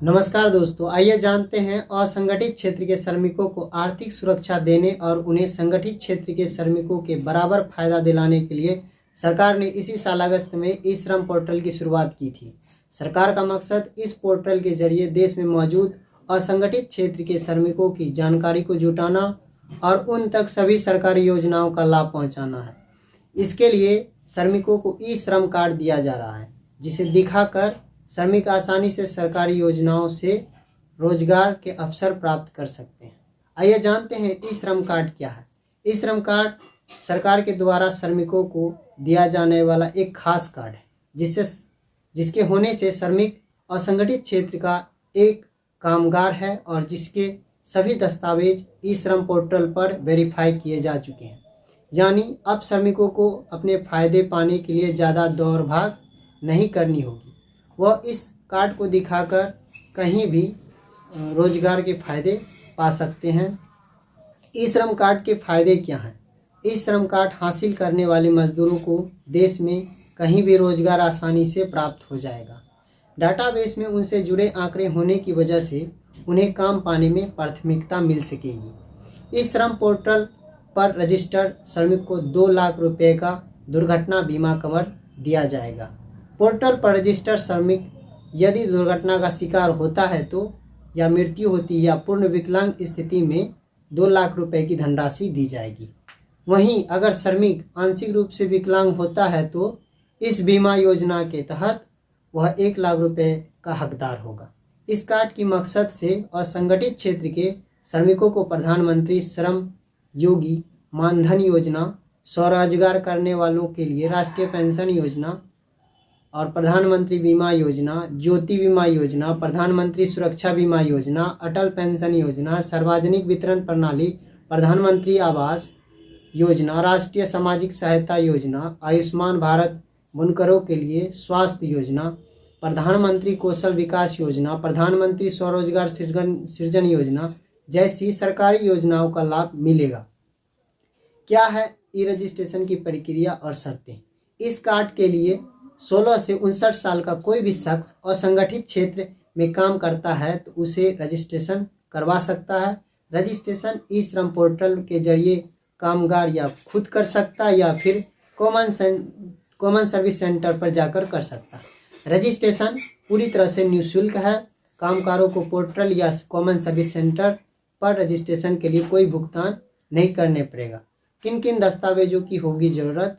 नमस्कार दोस्तों, आइए जानते हैं असंगठित क्षेत्र के श्रमिकों को आर्थिक सुरक्षा देने और उन्हें संगठित क्षेत्र के श्रमिकों के बराबर फायदा दिलाने के लिए सरकार ने इसी साल अगस्त में ई श्रम पोर्टल की शुरुआत की थी। सरकार का मकसद इस पोर्टल के जरिए देश में मौजूद असंगठित क्षेत्र के श्रमिकों की जानकारी को जुटाना और उन तक सभी सरकारी योजनाओं का लाभ पहुँचाना है। इसके लिए श्रमिकों को ई श्रम कार्ड दिया जा रहा है, जिसे दिखाकर श्रमिक आसानी से सरकारी योजनाओं से रोजगार के अवसर प्राप्त कर सकते हैं। आइए जानते हैं ई श्रम कार्ड क्या है। ई श्रम कार्ड सरकार के द्वारा श्रमिकों को दिया जाने वाला एक खास कार्ड है, जिसके होने से श्रमिक असंगठित क्षेत्र का एक कामगार है और जिसके सभी दस्तावेज ई श्रम पोर्टल पर वेरीफाई किए जा चुके हैं। यानी अब श्रमिकों को अपने फायदे पाने के लिए ज़्यादा दौड़ भाग नहीं करनी होगी। वह इस कार्ड को दिखाकर कहीं भी रोजगार के फायदे पा सकते हैं। ई श्रम कार्ड के फायदे क्या हैं? ई श्रम कार्ड हासिल करने वाले मजदूरों को देश में कहीं भी रोजगार आसानी से प्राप्त हो जाएगा। डाटाबेस में उनसे जुड़े आंकड़े होने की वजह से उन्हें काम पाने में प्राथमिकता मिल सकेगी। इस श्रम पोर्टल पर रजिस्टर्ड श्रमिक को 2 लाख रुपए का दुर्घटना बीमा कवर दिया जाएगा। पोर्टल पर रजिस्टर्ड श्रमिक यदि दुर्घटना का शिकार होता है तो या मृत्यु होती है या पूर्ण विकलांग स्थिति में 2 लाख रुपए की धनराशि दी जाएगी। वहीं अगर श्रमिक आंशिक रूप से विकलांग होता है तो इस बीमा योजना के तहत वह 1 लाख रुपए का हकदार होगा। इस कार्ड की मकसद से असंगठित क्षेत्र के श्रमिकों को प्रधानमंत्री श्रम योगी मानधन योजना, स्वरोजगार करने वालों के लिए राष्ट्रीय पेंशन योजना और प्रधानमंत्री बीमा योजना, ज्योति बीमा योजना, प्रधानमंत्री सुरक्षा बीमा योजना, अटल पेंशन योजना, सार्वजनिक वितरण प्रणाली, प्रधानमंत्री आवास योजना, राष्ट्रीय सामाजिक सहायता योजना, आयुष्मान भारत बुनकरों के लिए स्वास्थ्य योजना, प्रधानमंत्री कौशल विकास योजना, प्रधानमंत्री स्वरोजगार सृजन योजना जैसी सरकारी योजनाओं का लाभ मिलेगा। क्या है ई रजिस्ट्रेशन की प्रक्रिया और शर्तें? इस कार्ड के लिए 16 से 59 साल का कोई भी शख्स असंगठित क्षेत्र में काम करता है तो उसे रजिस्ट्रेशन करवा सकता है। रजिस्ट्रेशन ई श्रम पोर्टल के जरिए कामगार या खुद कर सकता है या फिर कॉमन सर्विस सेंटर पर जाकर कर सकता है। रजिस्ट्रेशन पूरी तरह से निःशुल्क है। कामगारों को पोर्टल या कॉमन सर्विस सेंटर पर रजिस्ट्रेशन के लिए कोई भुगतान नहीं करने पड़ेगा। किन किन दस्तावेजों की होगी ज़रूरत?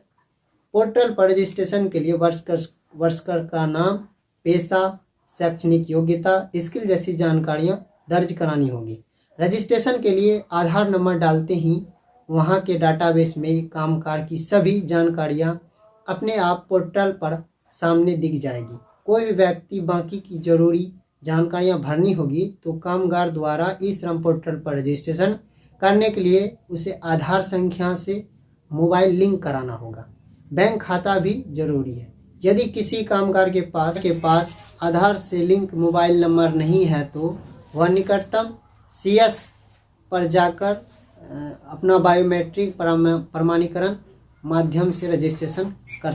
पोर्टल पर रजिस्ट्रेशन के लिए वर्षकर का नाम, पेशा, शैक्षणिक योग्यता, स्किल जैसी जानकारियां दर्ज करानी होगी। रजिस्ट्रेशन के लिए आधार नंबर डालते ही वहां के डाटाबेस में कामगार की सभी जानकारियां अपने आप पोर्टल पर सामने दिख जाएगी। कोई भी व्यक्ति बाकी की जरूरी जानकारियां भरनी होगी तो कामगार द्वारा ई श्रम पोर्टल पर रजिस्ट्रेशन करने के लिए उसे आधार संख्या से मोबाइल लिंक कराना होगा। बैंक खाता भी जरूरी है। यदि किसी कामगार के पास आधार से लिंक मोबाइल नंबर नहीं है तो वह निकटतम CS पर जाकर अपना बायोमेट्रिक प्रमाणीकरण माध्यम से रजिस्ट्रेशन कर